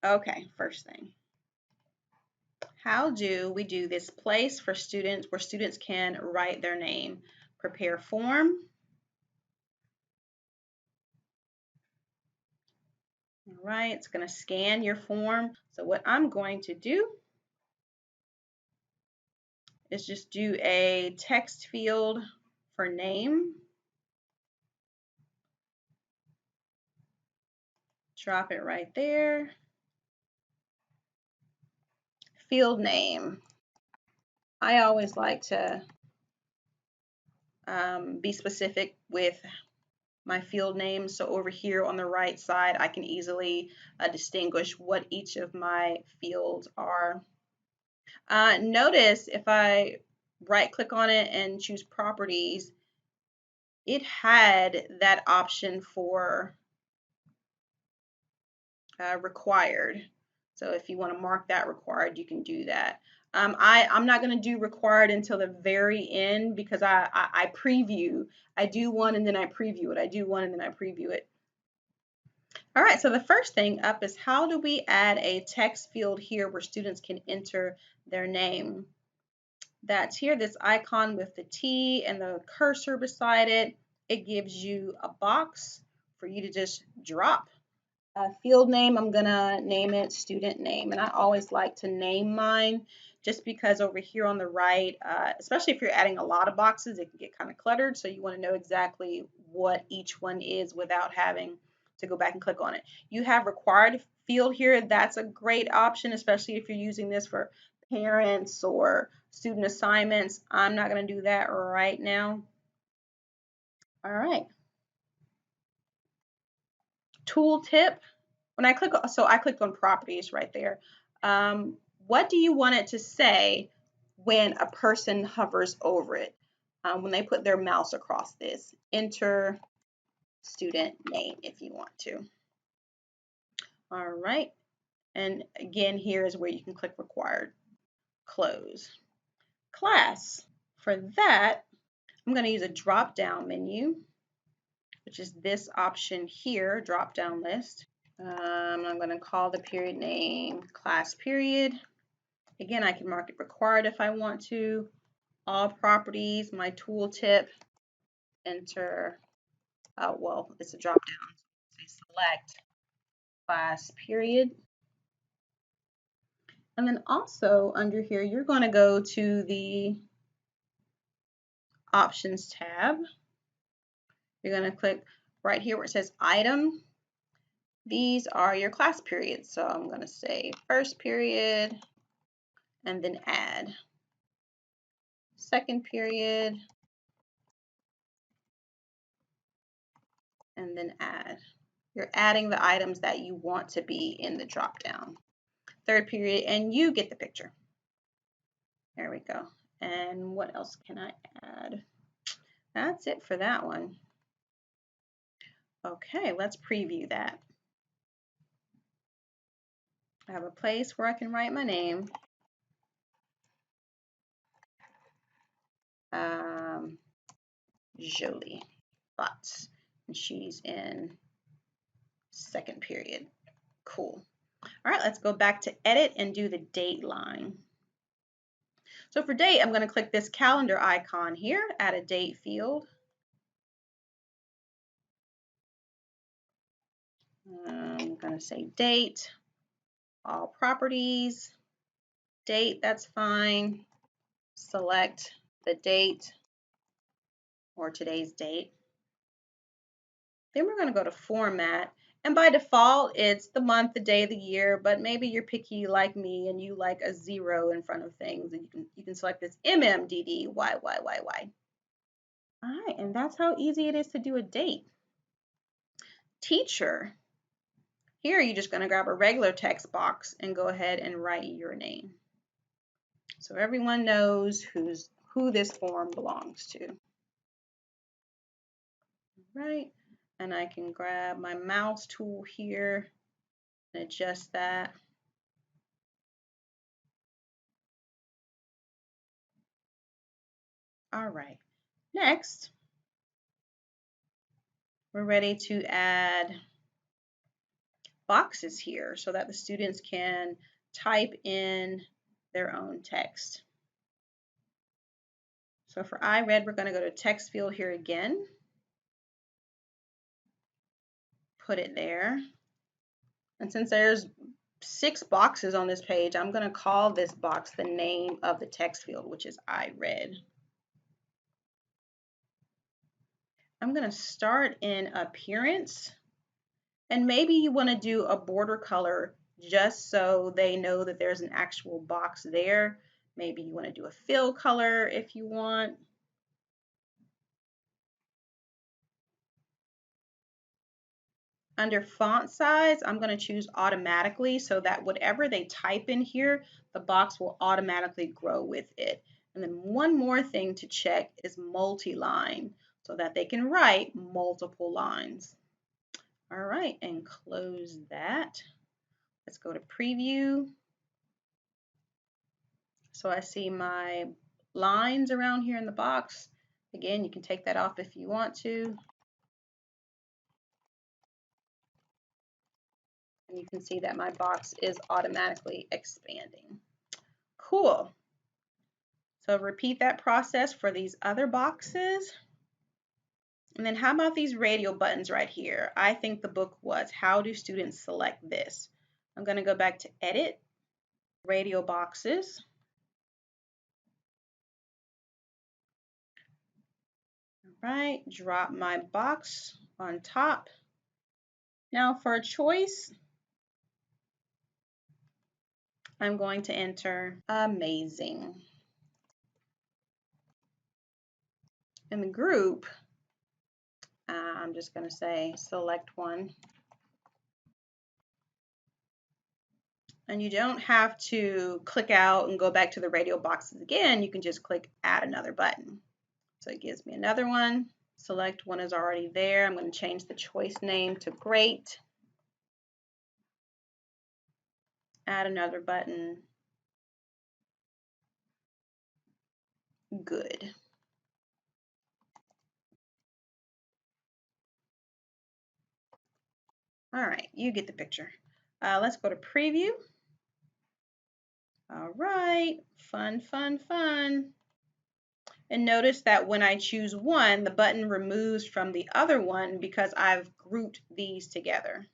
Okay, first thing. How do we do this place for students where students can write their name? Prepare form. All right, it's going to scan your form. So what I'm going to do is just do a text field for name. Drop it right there. Field name. I always like to be specific with my field names. So over here on the right side, I can easily distinguish what each of my fields are. Notice if I right click on it and choose properties, it had that option for required. So if you want to mark that required, you can do that. I'm not going to do required until the very end because I preview. I do one and then I preview it. I do one and then I preview it. All right, so the first thing up is how do we add a text field here where students can enter their name? That's here, this icon with the T and the cursor beside it. It gives you a box for you to just drop. Field name, I'm gonna name it student name, and I always like to name mine just because over here on the right, especially if you're adding a lot of boxes, it can get kind of cluttered, so you want to know exactly what each one is without having to go back and click on it. You have required field here. That's a great option, especially if you're using this for parents or student assignments. I'm not going to do that right now. All right. Tool tip. When I click, so I clicked on properties right there. What do you want it to say when a person hovers over it? When they put their mouse across this, enter student name if you want to. All right. And again, here is where you can click required, close. Class. For that, I'm going to use a drop down menu, which is this option here, drop down list. I'm going to call the period name class period. Again, I can mark it required if I want to. All properties, my tooltip, enter, well, it's a drop down. Say select class period. And then also under here, you're going to go to the options tab. You're going to click right here where it says item. These are your class periods. So I'm going to say first period and then add. Second period and then add. You're adding the items that you want to be in the drop down. Third period, and you get the picture. There we go. And what else can I add? That's it for that one. Okay, let's preview that. I have a place where I can write my name. Jolie Lots. And she's in second period. Cool. All right, let's go back to edit and do the date line. So for date, I'm going to click this calendar icon here, add a date field. I'm going to say date, all properties, date, that's fine. Select the date or today's date. Then we're going to go to format. And by default, it's the month, the day, the year, but maybe you're picky like me and you like a 0 in front of things. And you can select this MMDDYYYY. All right, and that's how easy it is to do a date. Teacher. Here you're just going to grab a regular text box and go ahead and write your name. So everyone knows who this form belongs to. Right, and I can grab my mouse tool here and adjust that. All right, next we're ready to add boxes here so that the students can type in their own text. So for I read, we're going to go to text field here again, put it there. And since there's 6 boxes on this page, I'm going to call this box the name of the text field, which is I read. I'm going to start in appearance, and maybe you want to do a border color just so they know that there's an actual box there. Maybe you want to do a fill color if you want. Under font size, I'm going to choose automatically so that whatever they type in here, the box will automatically grow with it. And then one more thing to check is multi-line so that they can write multiple lines. All right, and close that. Let's go to preview. So I see my lines around here in the box. Again, you can take that off if you want to. And you can see that my box is automatically expanding. Cool. So repeat that process for these other boxes. And then how about these radial buttons right here? I think the book was, how do students select this? I'm going to go back to edit, radial boxes. All right, drop my box on top. Now for a choice, I'm going to enter amazing. In the group, I'm just going to say select one. And you don't have to click out and go back to the radial boxes again. You can just click add another button. So it gives me another one. Select one is already there. I'm going to change the choice name to great. Add another button. Good. All right, you get the picture. Let's go to preview. All right, fun, fun, fun. And notice that when I choose one, the button removes from the other one because I've grouped these together.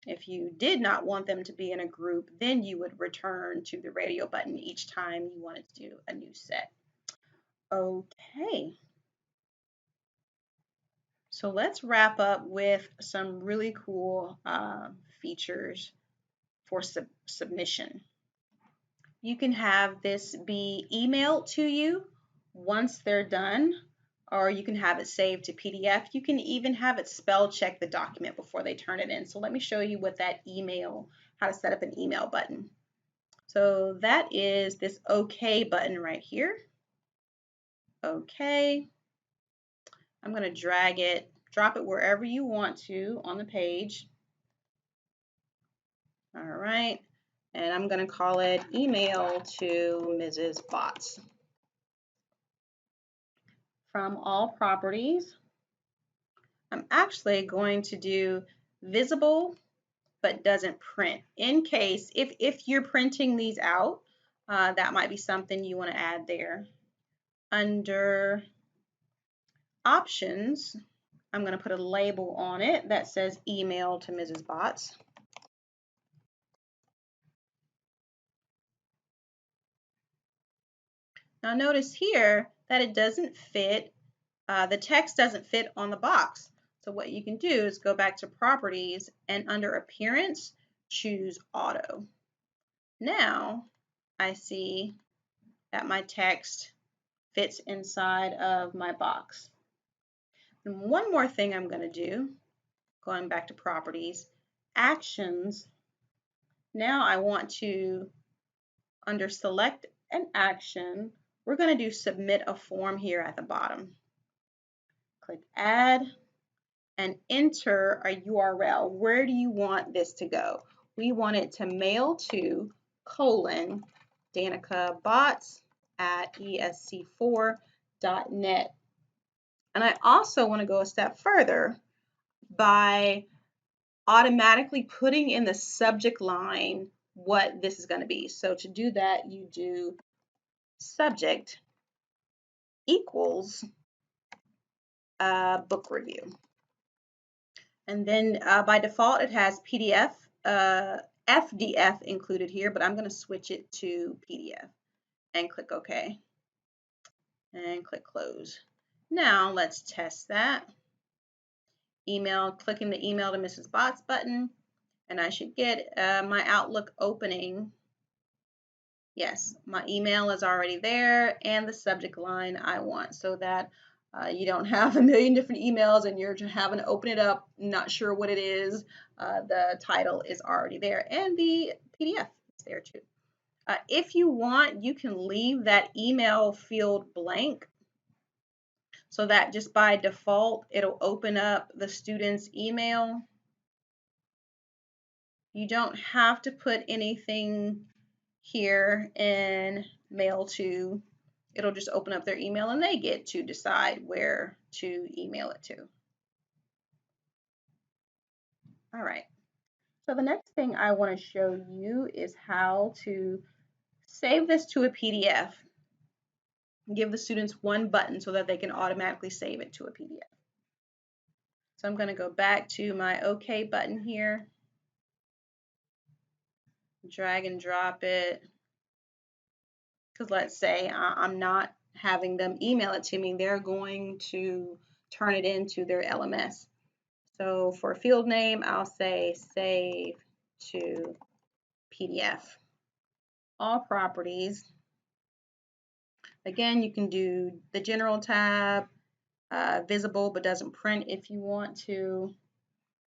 If you did not want them to be in a group, then you would return to the radio button each time you wanted to do a new set. Okay. So let's wrap up with some really cool features for submission. You can have this be emailed to you once they're done, or you can have it saved to PDF. You can even have it spell check the document before they turn it in. So let me show you what that email, how to set up an email button. So that is this OK button right here. OK. I'm going to drag it, drop it wherever you want to on the page. All right. And I'm going to call it email to Mrs. Botts. From all properties, I'm actually going to do visible but doesn't print. In case, if you're printing these out, that might be something you want to add there. Under options, I'm going to put a label on it that says email to Mrs. Botts. Now notice here that it doesn't fit, the text doesn't fit on the box. So what you can do is go back to properties and under appearance, choose auto. Now I see that my text fits inside of my box. And one more thing I'm going to do, going back to properties, actions. Now I want to, under select an action, we're going to do submit a form here at the bottom. Click add and enter a URL. Where do you want this to go? We want it to mail to : Danica Botts at esc4.net. And I also want to go a step further by automatically putting in the subject line what this is going to be. So to do that, you do subject equals book review. And then by default, it has PDF, FDF included here, but I'm going to switch it to PDF and click OK and click close. Now let's test that. Email, clicking the email to Mrs. Bots button, and I should get my Outlook opening. Yes, my email is already there and the subject line I want, so that you don't have a million different emails and you're having to open it up, not sure what it is. The title is already there and the PDF is there too. If you want, you can leave that email field blank so that just by default it'll open up the student's email. You don't have to put anything here in mail to. It'll just open up their email and they get to decide where to email it to. All right, so the next thing I want to show you is how to save this to a PDF. Give the students one button so that they can automatically save it to a PDF. So I'm going to go back to my OK button here, drag and drop it, because let's say I'm not having them email it to me, they're going to turn it into their LMS. So for field name, I'll say save to PDF. All properties. Again, you can do the general tab, visible but doesn't print if you want to.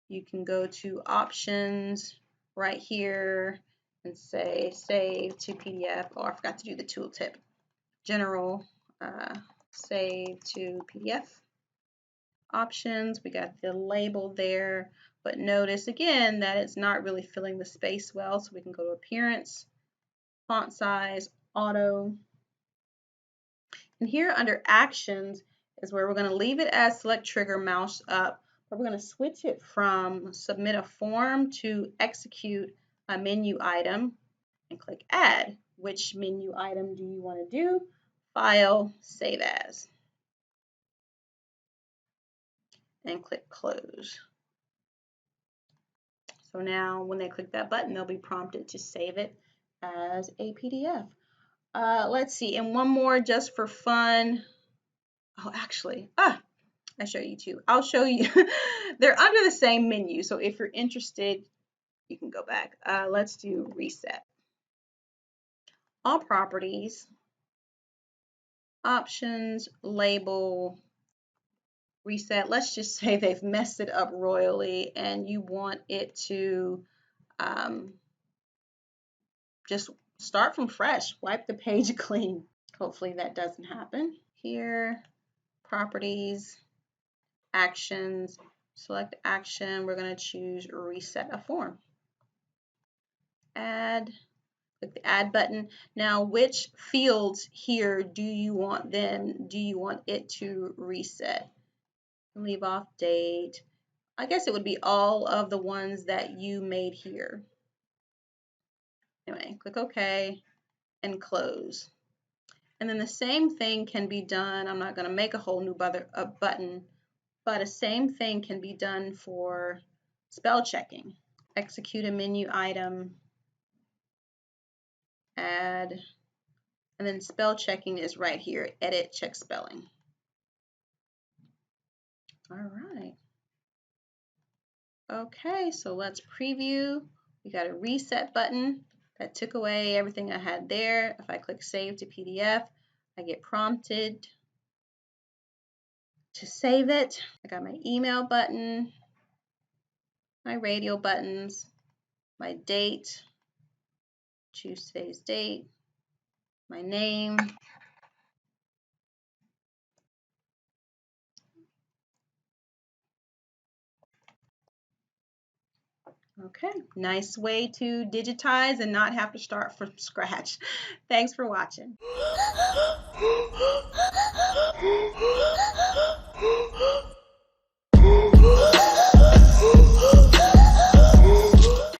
You can go to options right here and say save to PDF. Oh, I forgot to do the tooltip. General, save to PDF. Options, we got the label there, but notice again that it's not really filling the space well, so we can go to appearance, font size, auto, and here under actions is where we're going to leave it as select trigger mouse up, but we're going to switch it from submit a form to execute a menu item and click add. Which menu item do you want to do? File, save as, and click close. So now when they click that button, they'll be prompted to save it as a PDF. Let's see, and one more just for fun. Oh, actually, I show you two. I'll show you. They're under the same menu, so if you're interested, you can go back. Let's do reset. All properties, options, label, reset. Let's just say they've messed it up royally and you want it to just start from fresh, wipe the page clean. Hopefully that doesn't happen. Here, properties, actions, select action. We're going to choose reset a form. Add, click the add button. Now, which fields here do you want it to reset? Leave off date. I guess it would be all of the ones that you made here. Anyway, click OK and close. And then the same thing can be done. I'm not going to make a whole new button, but the same thing can be done for spell checking. Execute a menu item, add, and then spell checking is right here. Edit, check spelling. All right. Okay, so let's preview. We got a reset button that took away everything I had there. If I click save to PDF, I get prompted to save it. I got my email button, my radial buttons, my date, choose today's date, my name, okay, nice way to digitize and not have to start from scratch. Thanks for watching.